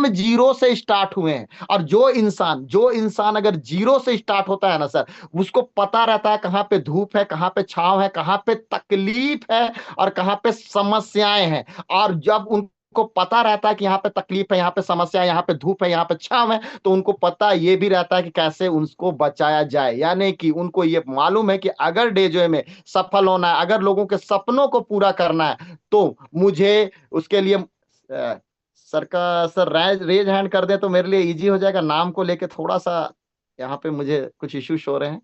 हम जीरो से स्टार्ट हुए हैं। और जो इंसान अगर जीरो से स्टार्ट होता है ना सर, उसको पता रहता है कहाँ पे धूप है, कहाँ पे छांव है, कहाँ पे तकलीफ है और कहाँ पे समस्याएं हैं। और जब उनको पता रहता है कि यहाँ पे तकलीफ है, यहाँ पे समस्या है, यहाँ पे धूप है, यहाँ पे छांव है, तो उनको पता ये भी रहता है कि कैसे उसको बचाया जाए। यानी कि उनको ये मालूम है कि अगर डेजोए में सफल होना है, अगर लोगों के सपनों को पूरा करना है, तो मुझे उसके लिए सर का सर रेज हैंड कर दे तो मेरे लिए इजी हो जाएगा। नाम को लेके थोड़ा सा यहाँ पे मुझे कुछ इश्यूज हो रहे हैं।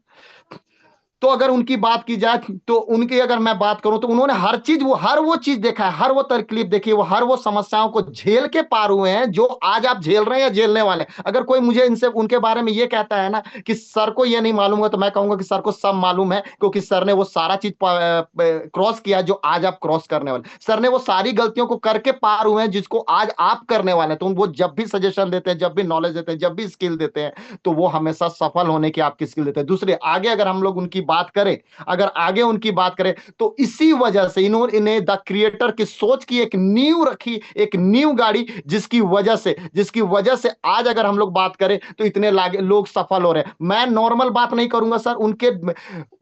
तो अगर उनकी बात की जाए, तो उनकी अगर मैं बात करूं, तो उन्होंने हर वो चीज देखा है, हर वो तकलीफ देखी है, वो हर वो समस्याओं को झेल के पार हुए हैं जो आज आप झेल रहे हैं या झेलने वाले हैं। अगर कोई मुझे इनसे उनके बारे में ये कहता है ना कि सर को ये नहीं मालूम है, तो मैं कहूंगा कि सर को सब मालूम है, क्योंकि सर ने वो सारा चीज क्रॉस किया जो आज आप क्रॉस करने वाले। सर ने वो सारी गलतियों को करके पार हुए हैं जिसको आज आप करने वाले हैं। तो वो जब भी सजेशन देते हैं, जब भी नॉलेज देते हैं, जब भी स्किल देते हैं, तो वो हमेशा सफल होने की आपकी स्किल देते हैं। दूसरे आगे अगर हम लोग उनकी बात करें, अगर आगे उनकी बात करें, तो इसी वजह से इन्हें द क्रिएटर की सोच की एक नींव रखी, एक नींव गाड़ी, जिसकी वजह से आज अगर हम लोग बात करें तो इतने लोग सफल हो रहे हैं। मैं नॉर्मल बात नहीं करूंगा सर,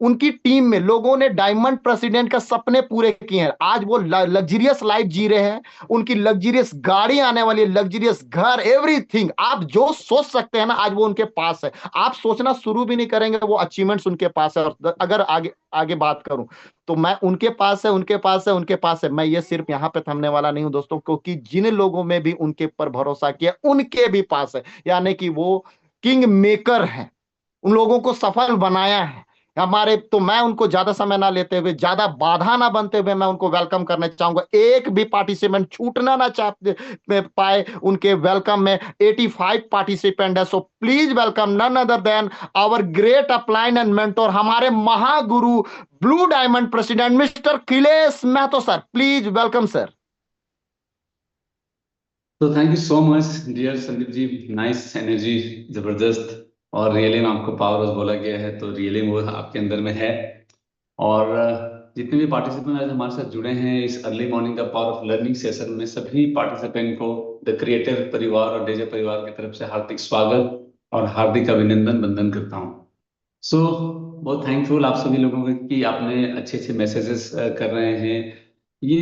उनकी टीम में लोगों ने डायमंड प्रेसिडेंट का सपने पूरे किए हैं। आज वो लग्जरियस लाइफ जी रहे हैं, उनकी लग्जरियस गाड़ी आने वाली है, लग्जरियस घर, एवरीथिंग आप जो सोच सकते हैं ना, आज वो उनके पास है। आप सोचना शुरू भी नहीं करेंगे, वो अचीवमेंट्स उनके पास है। और अगर आगे आगे बात करूं, तो मैं उनके पास है, उनके पास है, उनके पास है। मैं ये सिर्फ यहां पे थमने वाला नहीं हूं दोस्तों, क्योंकि जिन लोगों में भी उनके ऊपर भरोसा किया, उनके भी पास है। यानी कि वो किंग मेकर हैं, उन लोगों को सफल बनाया है हमारे। तो मैं उनको ज्यादा समय ना लेते हुए, ज्यादा बाधा ना बनते हुए, मैं उनको वेलकम करना चाहूंगा। एक भी पार्टिसिपेंट छूटना ना चाहते पाए उनके वेलकम में। 85 पार्टिसिपेंट है, so please welcome none other than our great upline and mentor, हमारे महागुरु, blue diamond president mister Khilesh Mahto sir. Please welcome sir. तो thank you so much dear Sandeep ji, nice energy, जबरदस्त। और रियली में आपको पावर हाउस बोला गया है, तो रियली वो आपके अंदर में है। और जितने भी पार्टिसिपेंट आज हमारे साथ जुड़े हैं इस अर्ली मॉर्निंग का पावर ऑफ लर्निंग सेशन में, सभी पार्टिसिपेंट को द क्रिएटर परिवार और डेजे परिवार की तरफ से हार्दिक स्वागत और हार्दिक अभिनंदन वंदन करता हूँ। सो बहुत थैंकफुल आप सभी लोगों को कि आपने अच्छे अच्छे मैसेजेस कर रहे हैं। ये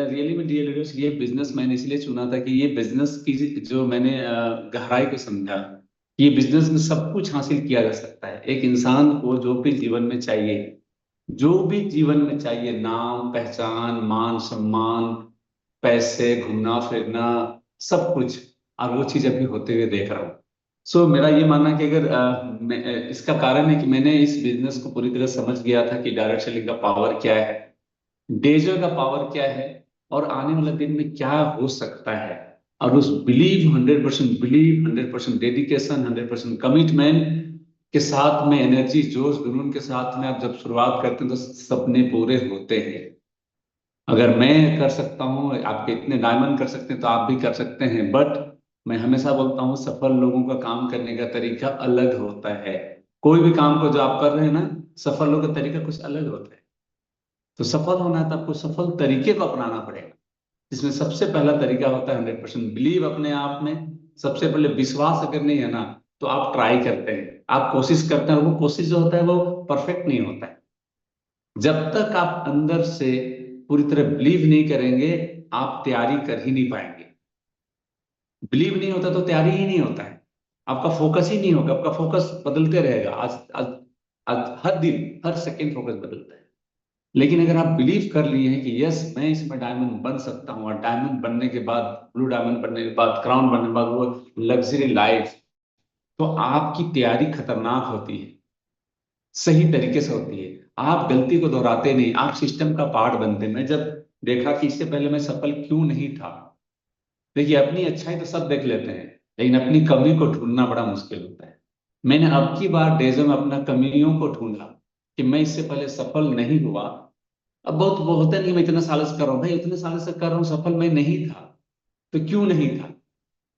रियली में डियर लीडर्स, ये बिजनेस मैंने इसलिए चुना था कि ये बिजनेस की जो मैंने गहराई को समझा, ये बिजनेस में सब कुछ हासिल किया जा सकता है। एक इंसान को जो भी जीवन में चाहिए, जो भी जीवन में चाहिए, नाम पहचान मान सम्मान, पैसे, घूमना फिरना, सब कुछ, और वो चीज अभी होते हुए देख रहा हूँ। सो मेरा ये मानना है कि अगर इसका कारण है कि मैंने इस बिजनेस को पूरी तरह समझ गया था कि डायरेक्ट सेलिंग का पावर क्या है, डेजर का पावर क्या है, और आने वाले दिन में क्या हो सकता है। और उस बिलीव 100% बिलीव, 100% डेडिकेशन, 100% कमिटमेंट के साथ में, एनर्जी जोश जुनून के साथ में आप जब शुरुआत करते हैं तो सपने पूरे होते हैं। अगर मैं कर सकता हूँ, आपके इतने डायमंड कर सकते हैं, तो आप भी कर सकते हैं। बट मैं हमेशा बोलता हूँ, सफल लोगों का काम करने का तरीका अलग होता है। कोई भी काम को जो आप कर रहे हैं ना, सफल लोगों का तरीका कुछ अलग होता है। तो सफल होना है तो आपको सफल तरीके को अपनाना पड़ेगा, जिसमें सबसे पहला तरीका होता है 100% बिलीव अपने आप में। सबसे पहले विश्वास अगर नहीं है ना, तो आप ट्राई करते हैं, आप कोशिश करते हैं, और वो कोशिश जो होता है वो परफेक्ट नहीं होता है। जब तक आप अंदर से पूरी तरह बिलीव नहीं करेंगे, आप तैयारी कर ही नहीं पाएंगे। बिलीव नहीं होता तो तैयारी ही नहीं होता है, आपका फोकस ही नहीं होगा, आपका फोकस बदलते रहेगा। आज आज आज हर दिन हर सेकंड फोकस बदलता है। लेकिन अगर आप बिलीव कर लिए हैं कि यस मैं इसमें डायमंड बन सकता हूँ, और डायमंड बनने के बाद, ब्लू डायमंड बनने के बाद, क्राउन बनने के बाद वो लग्जरी लाइफ, तो आपकी तैयारी खतरनाक होती है, सही तरीके से होती है। आप गलती को दोहराते नहीं, आप सिस्टम का पार्ट बनते हैं। मैं जब देखा कि इससे पहले मैं सफल क्यों नहीं था, देखिए अपनी अच्छाई तो सब देख लेते हैं, लेकिन अपनी कमी को ढूंढना बड़ा मुश्किल होता है। मैंने अब की बार डेजो में अपना कमियों को ढूंढा कि मैं इससे पहले सफल नहीं हुआ। अब बहुत वो होता नहीं, मैं इतने साल से कर रहा हूँ भाई, इतने साल से कर रहा हूँ, सफल मैं नहीं था। तो क्यों नहीं था?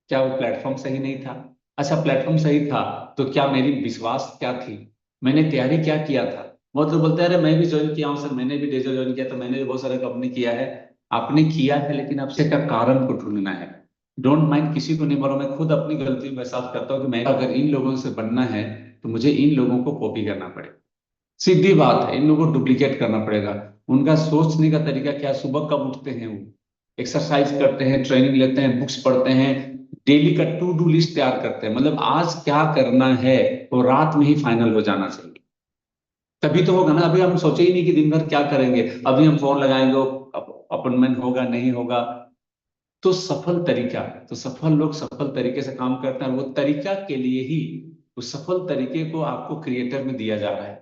क्या वो प्लेटफॉर्म सही नहीं था? अच्छा प्लेटफॉर्म सही था, तो क्या मेरी विश्वास क्या थी, मैंने तैयारी क्या किया था? बहुत लोग बोलते हैं अरे मैं भी ज्वाइन किया हूँ सर, मैंने भी डेजो ज्वाइन किया, तो मैंने भी बहुत सारा कंपनी किया है। आपने किया है, लेकिन आपसे क्या कारण को ढूंढना है। डोंट माइंड, किसी को नहीं बोलो। मैं खुद अपनी गलती में एहसास करता हूँ कि मैं अगर इन लोगों से बनना है तो मुझे इन लोगों को कॉपी करना पड़ेगा। सीधी बात है, इन लोगों को डुप्लीकेट करना पड़ेगा। उनका सोचने का तरीका क्या है, सुबह कब उठते हैं वो, एक्सरसाइज करते हैं, ट्रेनिंग लेते हैं, बुक्स पढ़ते हैं, डेली का टू डू लिस्ट तैयार करते हैं। मतलब आज क्या करना है वो रात में ही फाइनल हो जाना चाहिए, तभी तो होगा ना। अभी हम सोचे ही नहीं कि दिन भर क्या करेंगे, अभी हम फोन लगाएंगे, अपॉइंटमेंट होगा नहीं होगा। तो सफल तरीका, तो सफल लोग सफल तरीके से काम करते हैं, और वो तरीका के लिए ही, उस सफल तरीके को आपको क्रिएटर में दिया जा रहा है।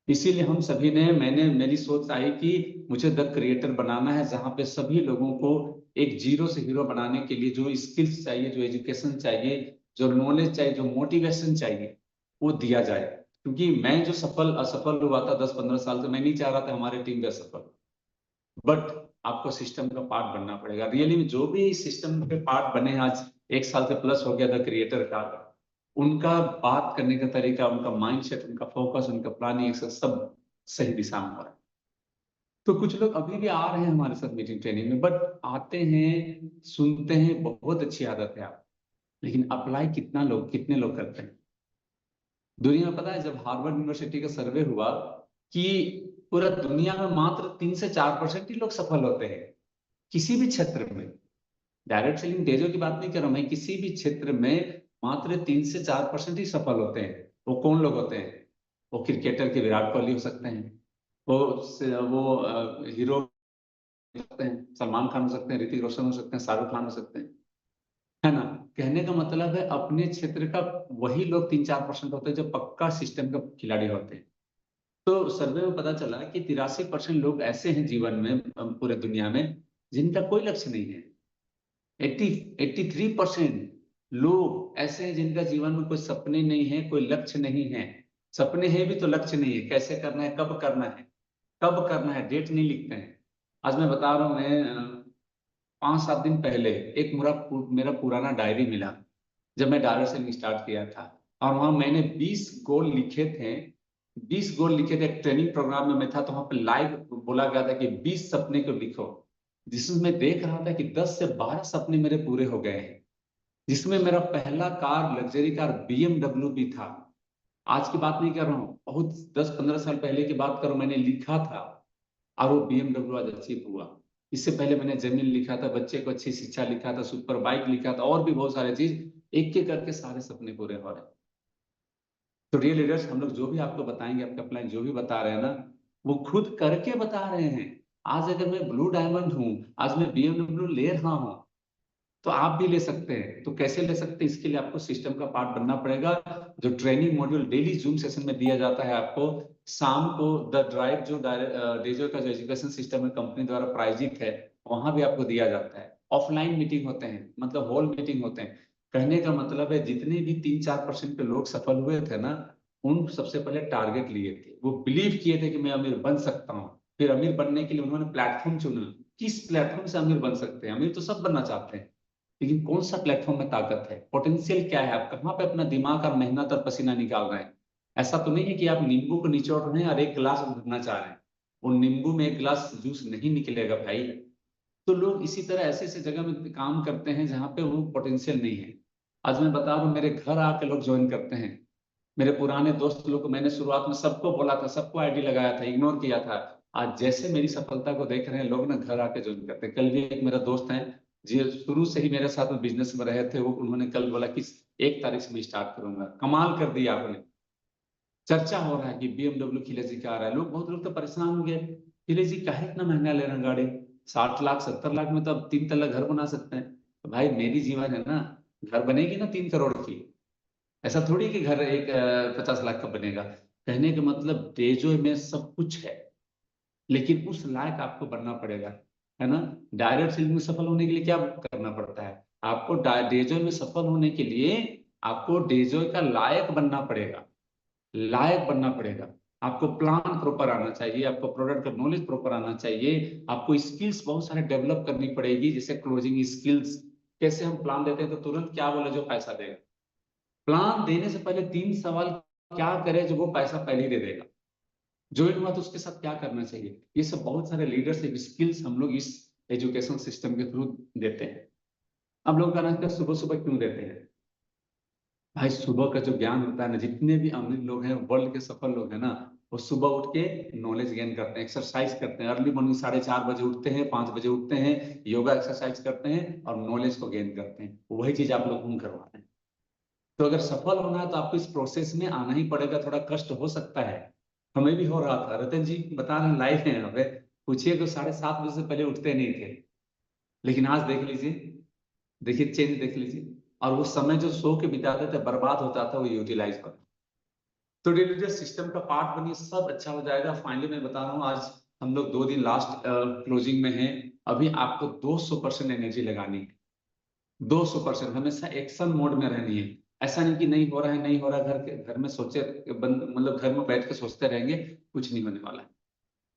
इसीलिए हम सभी ने, मेरी सोच आई कि मुझे द क्रिएटर बनाना है, जहां पे सभी लोगों को एक जीरो से हीरो बनाने के लिए जो स्किल्स चाहिए, जो एजुकेशन चाहिए, जो नॉलेज चाहिए, जो मोटिवेशन चाहिए, वो दिया जाए। क्योंकि मैं जो सफल असफल हुआ था 10-15 साल से, मैं नहीं चाह रहा था हमारे टीम का सफल। बट आपको सिस्टम का पार्ट बनना पड़ेगा। रियली में जो भी सिस्टम के पार्ट बने, आज 1 साल से प्लस हो गया द क्रिएटर का, उनका बात करने का तरीका, उनका माइंडसेट, उनका फोकस, उनका प्लानिंग सब सही दिशा में हो रहा है। तो कुछ लोग अभी भी आ रहे हैं हमारे साथ मीटिंग ट्रेनिंग में, बट आते हैं, सुनते हैं, बहुत अच्छी आदत है आप, लेकिन अप्लाई कितने लोग करते हैं? दुनिया में पता है, जब हार्वर्ड यूनिवर्सिटी का सर्वे हुआ कि पूरा दुनिया में मात्र 3 से 4% ही लोग सफल होते हैं किसी भी क्षेत्र में। डायरेक्ट सेलिंग डेजो की बात नहीं कर रहा हूं मैं, किसी भी क्षेत्र में मात्र 3 से 4% ही सफल होते हैं। वो कौन लोग होते हैं? वो क्रिकेटर के विराट कोहली हो सकते हैं, वो हीरो हो सकते हैं, सलमान खान हो सकते हैं, ऋतिक रोशन हो सकते हैं, शाहरुख खान हो सकते हैं, है ना। कहने का मतलब है अपने क्षेत्र का वही लोग 3-4% होते हैं जो पक्का सिस्टम का खिलाड़ी होते हैं। तो सर्वे में पता चला कि 83% लोग ऐसे हैं जीवन में, पूरे दुनिया में, जिनका कोई लक्ष्य नहीं है। 83% लोग ऐसे हैं जिनका जीवन में कोई सपने नहीं है, कोई लक्ष्य नहीं है। सपने हैं भी तो लक्ष्य नहीं है, कैसे करना है, कब करना है, कब करना है, डेट नहीं लिखते हैं। आज मैं बता रहा हूँ, मैं 5-7 दिन पहले एक मेरा पुराना डायरी मिला, जब मैं डायरी से स्टार्ट किया था, और वहां मैंने 20 गोल लिखे थे। 20 गोल लिखे थे, एक ट्रेनिंग प्रोग्राम में मैं था, तो वहां पे लाइव बोला गया था कि 20 सपने को लिखो। जिसमें मैं देख रहा था कि 10 से 12 सपने मेरे पूरे हो गए हैं। जिसमें मेरा पहला कार, लग्जरी कार BMW भी था। आज की बात नहीं कर रहा हूँ, बहुत 10-15 साल पहले की बात करूं, मैंने लिखा था, और वो BMW आज अचीव हुआ। इससे पहले मैंने जमीन लिखा था, बच्चे को अच्छी शिक्षा लिखा था, सुपर बाइक लिखा था, और भी बहुत सारे चीज, एक एक करके सारे सपने पूरे हो रहे हैं। तो रियल लीडर्स, हम लोग जो भी आपको बताएंगे, आपका प्लान जो भी बता रहे हैं ना, वो खुद करके बता रहे हैं। आज अगर मैं ब्लू डायमंड हूं, आज मैं BMW ले रहा हूं, तो आप भी ले सकते हैं। तो कैसे ले सकते हैं, इसके लिए आपको सिस्टम का पार्ट बनना पड़ेगा। जो training module daily zoom session में दिया जाता है आपको, शाम को द ड्राइव, जो डेजो का जो एजुकेशन सिस्टम है कंपनी द्वारा प्रायोजित है, वहां भी आपको दिया जाता है। ऑफलाइन मीटिंग होते हैं, मतलब हॉल मीटिंग होते हैं। कहने का मतलब है, जितने भी 3-4% के लोग सफल हुए थे ना, उन सबसे पहले टारगेट लिए थे, वो बिलीव किए थे कि मैं अमीर बन सकता हूँ। फिर अमीर बनने के लिए उन्होंने प्लेटफॉर्म चुना। किस प्लेटफॉर्म से अमीर बन सकते हैं? अमीर तो सब बनना चाहते हैं, लेकिन कौन सा प्लेटफॉर्म में ताकत है, पोटेंशियल क्या है, आप कहाँ पे अपना दिमाग और मेहनत और पसीना निकाल रहे हैं। ऐसा तो नहीं है कि आप नींबू को निचोड़ रहे हैं और एक गिलास भरना चाह रहे हैं, वो नींबू में एक गिलास जूस नहीं निकलेगा भाई। तो लोग इसी तरह ऐसे ऐसे जगह में काम करते हैं जहां पे वो पोटेंशियल नहीं है। आज मैं बता रहा हूँ, मेरे घर आके लोग ज्वाइन करते हैं। मेरे पुराने दोस्त लोग को मैंने शुरुआत में सबको बोला था, सबको आईडी लगाया था, इग्नोर किया था। आज जैसे मेरी सफलता को देख रहे हैं लोग ना, घर आके ज्वाइन करते हैं। कल भी एक मेरा दोस्त है, जी शुरू से ही मेरे साथ में बिजनेस में रहे थे, वो उन्होंने कल बोला कि 1 तारीख से मैं स्टार्ट करूंगा। कमाल कर दिया आपने। चर्चा हो रहा है कि BMW खिले जी का आ रहा है, लोग, बहुत लोग तो परेशान हो गए, खिले जी काहे इतना महंगा ले रहे हैं गाड़ी, 60 लाख 70 लाख में तो अब 3 तला घर बना सकते हैं। तो भाई मेरी जीवन है ना, घर बनेगी ना 3 करोड़ की, ऐसा थोड़ी कि घर एक 50 लाख का बनेगा। कहने का मतलब डेजो में सब कुछ है, लेकिन उस लायक आपको बनना पड़ेगा, है ना। डायरेक्ट सेलिंग में सफल होने के लिए क्या करना पड़ता है आपको? डेजो में सफल होने के लिए आपको डेजो का लायक बनना पड़ेगा, लायक बनना पड़ेगा। आपको प्लान प्रॉपर आना चाहिए, आपको प्रोडक्ट का नॉलेज प्रॉपर आना चाहिए, आपको स्किल्स बहुत सारे डेवलप करनी पड़ेगी, जैसे क्लोजिंग स्किल्स। कैसे हम प्लान देते हैं तो तुरंत क्या बोले जो पैसा देगा, प्लान देने से पहले 3 सवाल क्या करे जो वो पैसा पहले ही दे देगा। ज्वाइन हुआ तो उसके साथ क्या करना चाहिए, ये सब बहुत सारे लीडरशिप स्किल्स हम लोग इस एजुकेशन सिस्टम के थ्रू देते हैं। अब लोग कहना सुबह सुबह क्यों देते हैं? भाई सुबह का जो ज्ञान होता है ना, जितने भी अमीर लोग हैं, वर्ल्ड के सफल लोग हैं ना, वो सुबह उठ के नॉलेज गेन करते हैं, एक्सरसाइज करते हैं, अर्ली मॉर्निंग 4:30 बजे उठते हैं, 5 बजे उठते हैं, योगा एक्सरसाइज करते हैं और नॉलेज को गेन करते हैं। वही चीज आप लोग हम करवा रहे हैं। तो अगर सफल होना है तो आपको इस प्रोसेस में आना ही पड़ेगा। थोड़ा कष्ट हो सकता है, हमें भी हो रहा था। रतन जी बता रहे हैं, लाइव है यहाँ पे, पूछिए तो 7:30 बजे से पहले उठते नहीं थे, लेकिन आज देख लीजिए, देखिए चेंज देख लीजिए। और वो समय जो सो के बिताते थे, बर्बाद होता था, वो यूटिलाइज कर। तो रिलीजियस सिस्टम का पार्ट बनिए, सब अच्छा हो जाएगा। फाइनली मैं बता रहा हूँ, आज हम लोग 2 दिन लास्ट क्लोजिंग में हैं। अभी आपको 200% एनर्जी लगानी है, 200%। हमेशा एक्शन मोड में रहनी है। ऐसा नहीं कि नहीं हो रहा है, नहीं हो रहा है, घर में सोचे बंद, मतलब घर में बैठ के सोचते रहेंगे, कुछ नहीं होने वाला है।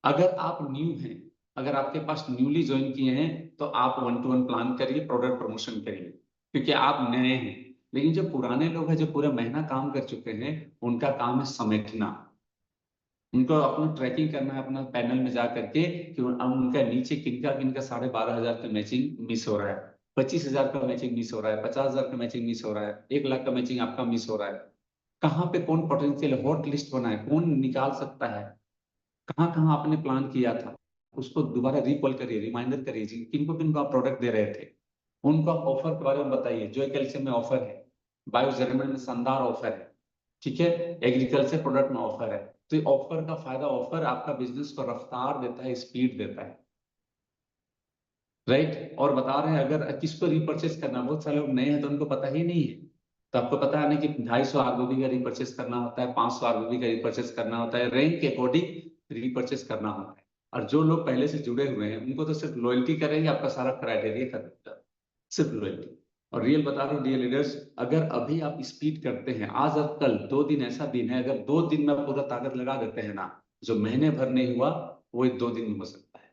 अगर आप न्यू हैं, अगर आपके पास न्यूली ज्वाइन किए हैं, तो आप 1-to-1 प्लान करिए, प्रोडक्ट प्रमोशन करिए, क्योंकि आप नए हैं। लेकिन जो पुराने लोग हैं, जो पूरा महीना काम कर चुके हैं, उनका काम है समेटना। उनको अपना ट्रैकिंग करना है, अपना पैनल में जा करके कि उनका नीचे किनका किनका 12,500 का मैचिंग मिस हो रहा है, 25,000 का मैचिंग मिस हो रहा है, 50,000 का मैचिंग मिस हो रहा है, 1 लाख का मैचिंग आपका मिस हो रहा है। कहाँ पे कौन पोटेंशियल हॉट लिस्ट बना है, कौन निकाल सकता है, कहाँ कहाँ आपने प्लान किया था, उसको दोबारा रिकॉल करिए, रिमाइंडर करिए जी, किनको किनको आप प्रोडक्ट दे रहे थे, उनका ऑफर के बारे में बताइए। जो कैल्शियम में ऑफर है, बायो जर्मन में शानदार ऑफर है, ठीक है, एग्रीकल्चर प्रोडक्ट में ऑफर है। तो ये ऑफर का फायदा, ऑफर आपका बिजनेस को रफ्तार देता है, स्पीड देता है, राइट। और बता रहे हैं अगर किसको रिपर्चेस करना, बहुत सारे लोग नए हैं तो उनको पता ही नहीं है। तो आपको पता है ना कि 250 आरबीबी का रिपर्चेस करना होता है, 500 आरबीबी का रिपर्चेस करना होता है, रैंक के अकॉर्डिंग रिपर्चेस करना होता है। और जो लोग पहले से जुड़े हुए हैं, उनको तो सिर्फ लॉयल्टी करेंगे, आपका सारा क्राइटेरिया खत्म हो जाता है, सिर्फ लॉयल्टी। और रियल बता रहा हूँ डियर लीडर्स, अगर अभी आप स्पीड करते हैं, आज और कल 2 दिन ऐसा दिन है, अगर 2 दिन में पूरा ताकत लगा देते हैं ना, जो महीने भर नहीं हुआ वो 2 दिन में हो सकता है।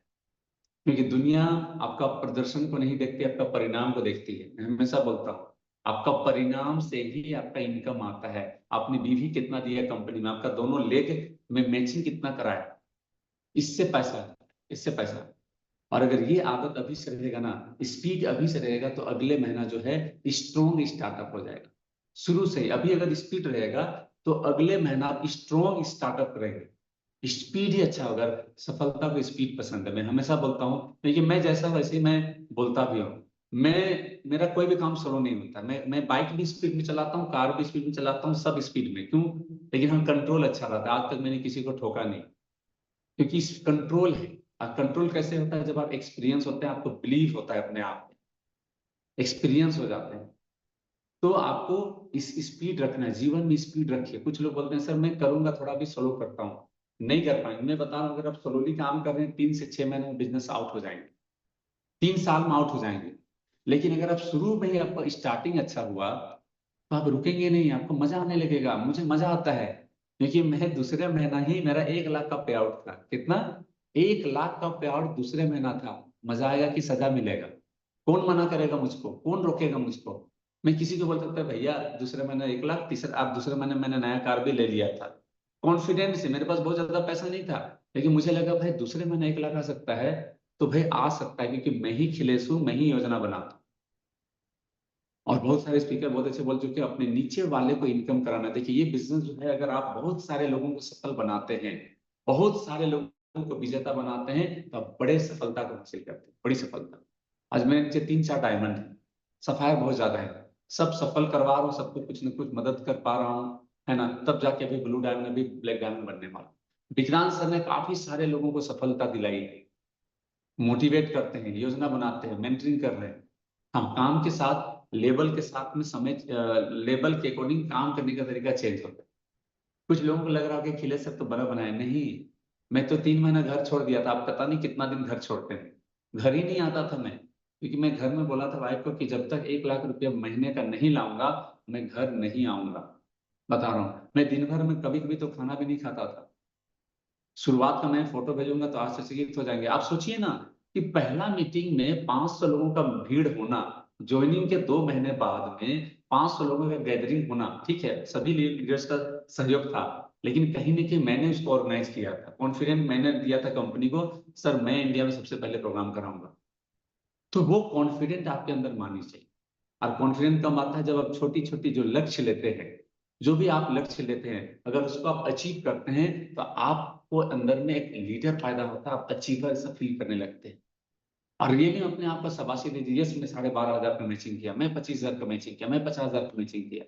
क्योंकि दुनिया आपका प्रदर्शन को नहीं देखती, आपका परिणाम को देखती है। मैं हमेशा बोलता हूँ, आपका परिणाम से ही आपका इनकम आता है। आपने बीवी कितना दिया कंपनी में, आपका दोनों लेग में मैचिंग कितना कराया, इससे पैसा आता है, इससे पैसा आता है। और अगर ये आदत अभी से रहेगा ना, स्पीड अभी से रहेगा, तो अगले महीना जो है स्ट्रॉन्ग स्टार्टअप हो जाएगा। शुरू से ही अभी अगर स्पीड रहेगा, तो अगले महीना आप स्ट्रॉन्ग स्टार्टअप करेंगे। स्पीड ही अच्छा होगा। सफलता को स्पीड पसंद है, मैं हमेशा बोलता हूँ, क्योंकि मैं जैसा वैसे ही मैं बोलता भी हूँ। मैं, मेरा कोई भी काम स्लो नहीं होता। मैं बाइक भी स्पीड में चलाता हूँ, कार भी स्पीड में चलाता हूँ, सब स्पीड में। क्यों? लेकिन हम कंट्रोल अच्छा रहता है। आज तक मैंने किसी को ठोका नहीं, क्योंकि कंट्रोल है। और कंट्रोल कैसे होता है? जब आप एक्सपीरियंस होते हैं, आपको बिलीव होता है अपने आप में, एक्सपीरियंस हो जाते हैं, तो आपको इस स्पीड रखना है। जीवन में स्पीड रखिए। कुछ लोग बोलते हैं सर मैं करूंगा, थोड़ा भी स्लो करता हूँ, नहीं कर पाएंगे। मैं बता रहा हूँ, अगर आप स्लोली काम कर रहे हैं, 3 से 6 महीने में बिजनेस आउट हो जाएंगे, 3 साल में आउट हो जाएंगे। लेकिन अगर आप शुरू में ही, आपका स्टार्टिंग अच्छा हुआ, तो आप रुकेंगे नहीं, आपको मजा आने लगेगा। मुझे मजा आता है, क्योंकि मैं दूसरे महीना ही, मेरा 1 लाख का पे आउट था। कितना? 1 लाख का पे आउट दूसरे महीना था। मजा आएगा कि सजा मिलेगा? कौन मना करेगा मुझको, कौन रोकेगा मुझको? मैं किसी को बोल सकता है भैया दूसरे महीने 1 लाख, तीसरे आप दूसरे महीने मैंने नया कार भी ले लिया था, कॉन्फिडेंस से। मेरे पास बहुत ज्यादा पैसा नहीं था, लेकिन मुझे लगा भाई दूसरे महीने 1 लाख आ सकता है, तो भाई आ सकता है, क्योंकि मैं ही खिलेसू, मैं ही योजना बनाता हूँ। और बहुत सारे स्पीकर बहुत अच्छे बोल चुके हैं, अपने नीचे वाले को इनकम कराना। देखिए ये बिजनेस जो है, अगर आप बहुत सारे लोगों को सफल बनाते हैं, बहुत सारे लोगों को विजेता बनाते हैं, तो आप बड़े सफलता को हासिल करते हैं, बड़ी सफलता। आज मेरे नीचे 3-4 डायमंड है, सफायर बहुत ज्यादा है, सब सफल करवा रहा हूँ, सबको कुछ न कुछ मदद कर पा रहा हूँ, है ना। तब जाके अभी ब्लू डायमंड, अभी ब्लैक डायमंड बनने वाला। विक्रांत सर ने काफी सारे लोगों को सफलता दिलाई है, मोटिवेट करते हैं, योजना बनाते हैं, मेंटरिंग कर रहे हैं। हाँ, काम के साथ, लेवल के साथ में समय, लेवल के अकॉर्डिंग काम करने का तरीका चेंज होता है। कुछ लोगों को लग रहा है कि खिले सर तो बड़ा बनाए, नहीं। मैं तो 3 महीना घर छोड़ दिया था, आप पता नहीं कितना दिन घर छोड़ते हैं। घर ही नहीं आता था मैं, क्योंकि मैं घर में बोला था वाइफ को कि जब तक 1 लाख रुपया महीने का नहीं लाऊंगा, मैं घर नहीं आऊंगा। बता रहा हूँ, मैं दिन भर में कभी कभी तो खाना भी नहीं खाता था। शुरुआत का मैं फोटो भेजूंगा तो आश्चर्यचकित हो जाएंगे। आप सोचिए ना, कि पहला मीटिंग में 500 लोगों का भीड़ होना, ज्वाइनिंग के 2 महीने बाद में 500 लोगों का गैदरिंग होना, ठीक है, सभी लीडर्स का सहयोग था, लेकिन कहीं ना कहीं मैंने उसको ऑर्गेनाइज किया था। कॉन्फिडेंस मैंने दिया था कंपनी को, सर मैं इंडिया में सबसे पहले प्रोग्राम कराऊंगा। तो वो कॉन्फिडेंट आपके अंदर माननी चाहिए। और कॉन्फिडेंस कम आता है जब आप छोटी छोटी जो लक्ष्य लेते हैं, जो भी आप लक्ष्य लेते हैं, अगर उसको आप अचीव करते हैं तो आपको अंदर में एक लीडर पैदा होता है, आप अचीवर सा फील करने लगते हैं। और रियली अपने आप को शाबाशी दीजिए, यस मैं 12,500 का मैचिंग किया, मैं 25,000 का मैचिंग किया, मैं 50,000 का मैचिंग किया।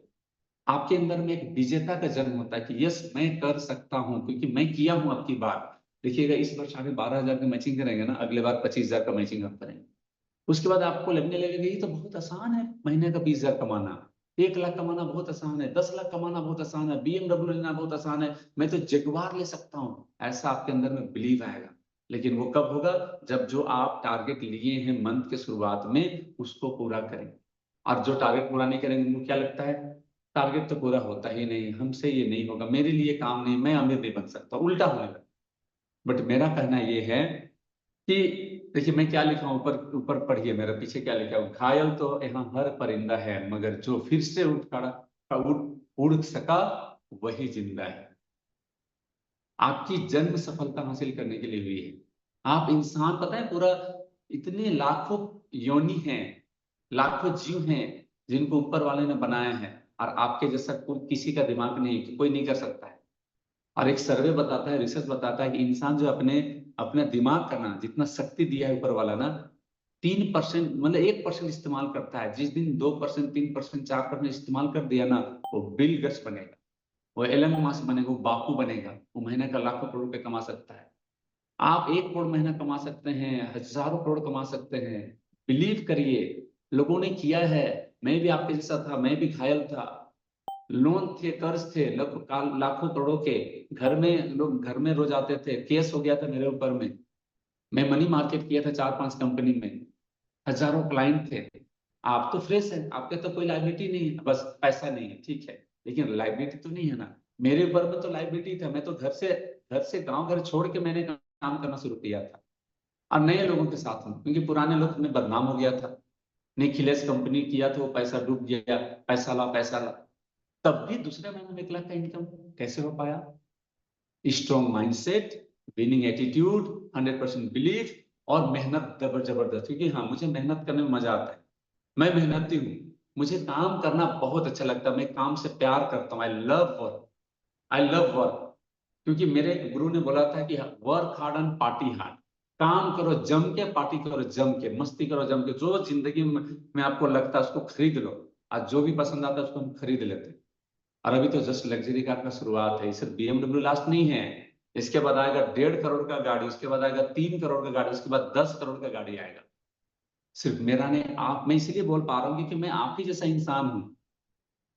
आपके अंदर में एक विजेता का जन्म होता है कि यस मैं कर सकता हूं, क्योंकि मैं किया हूं। आपकी बात देखिएगा, इस बार 12,500 का मैचिंग करेंगे ना, अगले बार 25,000 का मैचिंग आप करेंगे। उसके बाद आपको लगने लगेगा ये तो बहुत आसान है, महीने का 20,000 कमाना, 1 लाख कमाना बहुत आसान है, 10 लाख कमाना बहुत आसान है, BMW लेना बहुत आसान है, मैं तो जगुआर ले सकता हूँ। ऐसा आपके अंदर में बिलीव आएगा। लेकिन वो कब होगा? जब जो आप टारगेट लिए हैं मंथ के शुरुआत में उसको पूरा करें। और जो टारगेट पूरा नहीं करेंगे उनको क्या लगता है, टारगेट तो पूरा होता ही नहीं, हमसे ये नहीं होगा, मेरे लिए काम नहीं, मैं अमीर नहीं बन सकता, उल्टा होने लगा। बट मेरा कहना ये है कि देखिए मैं क्या लिखा हूं, ऊपर ऊपर पढ़िए मेरे पीछे क्या लिखा हूं, घायल तो यहाँ हर परिंदा है, मगर जो फिर से उठ खड़ा उड़ सका वही जिंदा है। आपकी जन्म सफलता हासिल करने के लिए हुई है। आप इंसान, पता है पूरा इतने लाखों योनि हैं, लाखों जीव हैं जिनको ऊपर वाले ने बनाया है, और आपके जैसा कोई किसी का दिमाग नहीं कि कोई नहीं कर सकता है। और एक सर्वे बताता है, रिसर्च बताता है कि इंसान जो अपने अपना दिमाग का ना जितना शक्ति दिया है ऊपर वाला ना, 3% मतलब 1% इस्तेमाल करता है। जिस दिन 2%, 3%, 4% इस्तेमाल कर दिया ना, वो बिल गेट्स बनेगा, वो एलन मस्क बनेगा, वो बापू बनेगा, वो महीने का लाखों करोड़ रुपए कमा सकता है। आप 1 करोड़ महीना कमा सकते हैं, हजारों करोड़ कमा सकते हैं। बिलीव करिए, लोगों ने किया है। मैं भी आपके जैसा था, मैं भी घायल था, लोन थे, कर्ज थे, लाखों करोड़ों के। घर में लोग घर में रोज आते थे, केस हो गया था मेरे ऊपर में। मैं मनी मार्केट किया था 4-5 कंपनी में, हजारों क्लाइंट थे। आप तो फ्रेश हैं, आपके तो कोई लाइबिलिटी नहीं है, बस पैसा नहीं है, ठीक है, लेकिन लाइबिलिटी तो नहीं है ना। मेरे ऊपर में तो लाइबिलिटी था, मैं तो घर से गांव घर छोड़ के मैंने काम करना शुरू किया था, और नए लोगों के साथ हूँ, क्योंकि पुराने लोग में बदनाम हो गया था। निखिलेश कंपनी किया तो वो पैसा डूब गया, पैसा ला पैसा ला, तब भी दूसरे महीने में 1 लाख का इनकम कैसे हो पाया? Strong mindset, winning attitude, 100% belief, और मेहनत जबरदस्त। क्योंकि हाँ, मुझे मेहनत करने में मजा आता है, मैं मेहनती हूँ, मुझे काम करना बहुत अच्छा लगता है, मैं काम से प्यार करता हूँ। I love work, I love work. क्योंकि मेरे एक गुरु ने बोला था कि work hard and party hard, काम करो जम के, पार्टी करो जम के, मस्ती करो जम के, जो जिंदगी में आपको लगता है उसको खरीद लो। आज जो भी पसंद आता है उसको हम खरीद लेते हैं। और अभी तो जस्ट लग्जरी कार का शुरुआत है, सिर्फ BMW लास्ट नहीं है। इसके बाद आएगा 1.5 करोड़ का गाड़ी, उसके बाद आएगा 3 करोड़ का गाड़ी, उसके बाद 10 करोड़ का गाड़ी आएगा। सिर्फ मेरा नहीं, आप, मैं इसलिए बोल पा रहा हूँ क्योंकि मैं आप ही जैसा इंसान हूँ।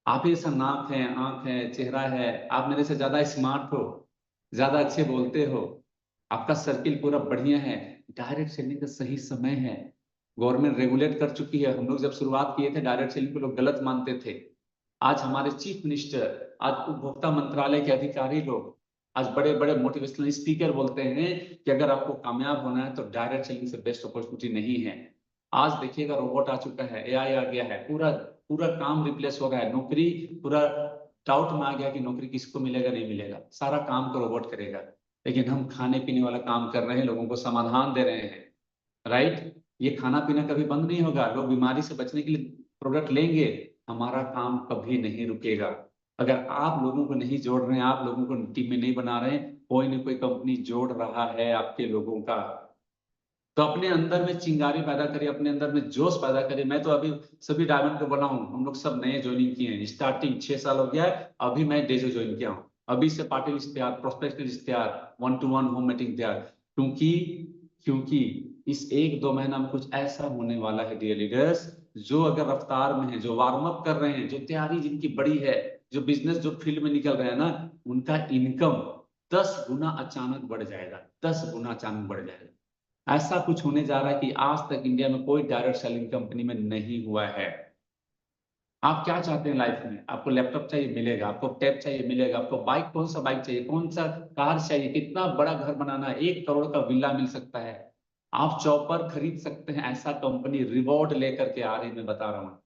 आप ही जैसा नाक है, आंख है, चेहरा है, आप मेरे से ज्यादा स्मार्ट हो, ज्यादा अच्छे बोलते हो, आपका सर्किल पूरा बढ़िया है। डायरेक्ट सेलिंग का सही समय है, गवर्नमेंट रेगुलेट कर चुकी है। हम लोग जब शुरुआत किए थे डायरेक्ट सेलिंग को लोग गलत मानते थे। आज हमारे चीफ मिनिस्टर, आज उपभोक्ता मंत्रालय के अधिकारी लोग, आज बड़े बड़े मोटिवेशनल स्पीकर बोलते हैं कि अगर आपको कामयाब होना है तो डायरेक्ट सेलिंग से बेस्ट अपॉर्चुनिटी नहीं है। आज देखिएगा रोबोट आ चुका है, AI आ गया है, पूरा पूरा काम रिप्लेस हो गया है, नौकरी पूरा डाउट में आ गया कि नौकरी किसको मिलेगा नहीं मिलेगा, सारा काम तो रोबोट करेगा। लेकिन हम खाने पीने वाला काम कर रहे हैं, लोगों को समाधान दे रहे हैं, राइट। ये खाना पीना कभी बंद नहीं होगा, लोग बीमारी से बचने के लिए प्रोडक्ट लेंगे, हमारा काम कभी नहीं रुकेगा। अगर आप लोगों को नहीं जोड़ रहे हैं, आप लोगों को टीम में नहीं बना रहे हैं, कोई ना कोई कंपनी जोड़ रहा है आपके लोगों का। तो अपने अंदर में चिंगारी पैदा करिए, अपने अंदर में जोश पैदा करिए। मैं तो अभी सभी डायमंड को बना हूँ, हम लोग सब नए ज्वाइनिंग किए हैं, स्टार्टिंग 6 साल हो गया है, अभी मैं डेजो ज्वाइन किया हूँ। अभी से पार्टी लिस्ट तैयार, प्रोस्पेक्ट लिस्ट तैयार, 1-to-1 होम मीटिंग तैयार। क्योंकि क्योंकि इस 1-2 महीना में कुछ ऐसा होने वाला है डियर लीडर्स, जो अगर रफ्तार में है, जो वार्म अप कर रहे हैं, जो तैयारी जिनकी बड़ी है, जो बिजनेस जो फील्ड में निकल रहे हैं ना, उनका इनकम 10 गुना अचानक बढ़ जाएगा, 10 गुना अचानक बढ़ जाएगा। ऐसा कुछ होने जा रहा है कि आज तक इंडिया में कोई डायरेक्ट सेलिंग कंपनी में नहीं हुआ है। आप क्या चाहते हैं लाइफ में? आपको लैपटॉप चाहिए, मिलेगा, आपको टैब चाहिए, मिलेगा, आपको बाइक, कौन सा बाइक चाहिए, कौन सा कार चाहिए, कितना बड़ा घर बनाना है, 1 करोड़ का विला मिल सकता है, आप चौपर खरीद सकते हैं। ऐसा कंपनी रिवॉर्ड लेकर के आ रही, मैं बता रहा हूँ।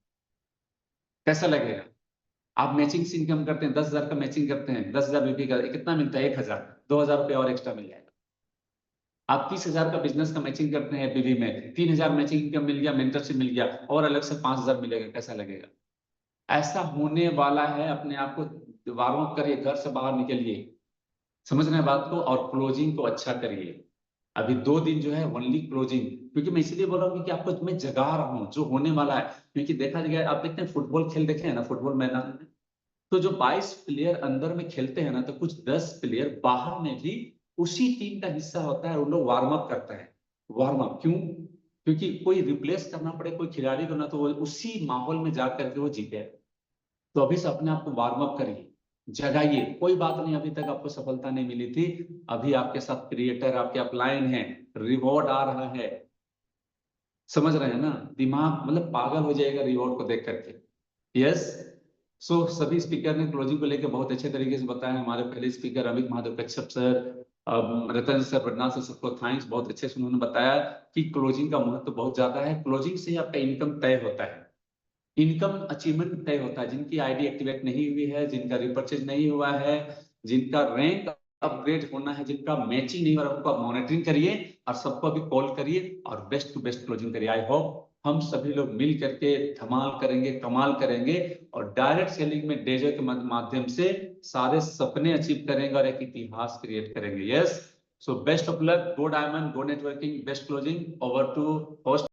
कैसा लगेगा? आप मैचिंग से इनकम करते हैं, 10,000 का मैचिंग करते हैं, 10,000 बीपी का कितना मिलता है? 1,000, 2,000 रुपये और एक्स्ट्रा मिल जाएगा। आप 30,000 का बिजनेस का मैचिंग करते हैं एफबीवी में, 3,000 मैचिंग इनकम मिल गया, मेंटरशिप मिल गया, और अलग से 5,000 मिलेगा, कैसा लगेगा? ऐसा होने वाला है। अपने आप को वार्म अप करिए, घर से बाहर निकलिए, समझ रहे हैं बात को, और क्लोजिंग को अच्छा करिए। अभी 2 दिन जो है ओनली क्लोजिंग, क्योंकि मैं इसलिए बोल रहा हूँ कि आपको मैं जगा रहा हूँ जो होने वाला है। क्योंकि देखा गया, आप देखते हैं फुटबॉल खेल देखे हैं ना, फुटबॉल मैदान में, तो जो 22 प्लेयर अंदर में खेलते हैं ना, तो कुछ 10 प्लेयर बाहर में भी उसी टीम का हिस्सा होता है, उन लोग वार्म अप करता है। वार्म अप क्यों? क्योंकि कोई रिप्लेस करना पड़े कोई खिलाड़ी को ना, तो वो उसी माहौल में जा करके वो जीते। तो अभी से अपने आप को वार्म अप करिए, जगाइए। कोई बात नहीं, अभी तक आपको सफलता नहीं मिली थी, अभी आपके साथ क्रिएटर, आपके अपलाइन है, रिवॉर्ड आ रहा है। समझ रहे हैं ना? दिमाग मतलब पागल हो जाएगा रिवॉर्ड को देख करके। यस। सो सभी स्पीकर ने क्लोजिंग को लेकर बहुत अच्छे तरीके से बताया। हमारे पहले स्पीकर अमित महादेव कश्यप सर, रतन सर, पटना से, सबको थैंक्स, बहुत अच्छे से उन्होंने बताया कि क्लोजिंग का महत्व बहुत ज्यादा है। क्लोजिंग से ही आपका इनकम तय होता है, इनकम अचीवमेंट तय होता है। जिनकी आईडी एक्टिवेट नहीं हुई है, जिनका रिपर्चेज नहीं हुआ है, जिनका रैंक अपग्रेड होना है, जिनका मैचिंग नहीं हो रहा, उनको आप मॉनिटरिंग करिए और सबको अभी कॉल करिए और बेस्ट टू बेस्ट क्लोजिंग करिए। आई होप हम सभी लोग मिल करके धमाल करेंगे, कमाल करेंगे, और डायरेक्ट सेलिंग में डेजो के माध्यम से सारे सपने अचीव करेंगे और एक इतिहास क्रिएट करेंगे। Yes. So best of luck, go diamond, go networking, best closing. Over to host.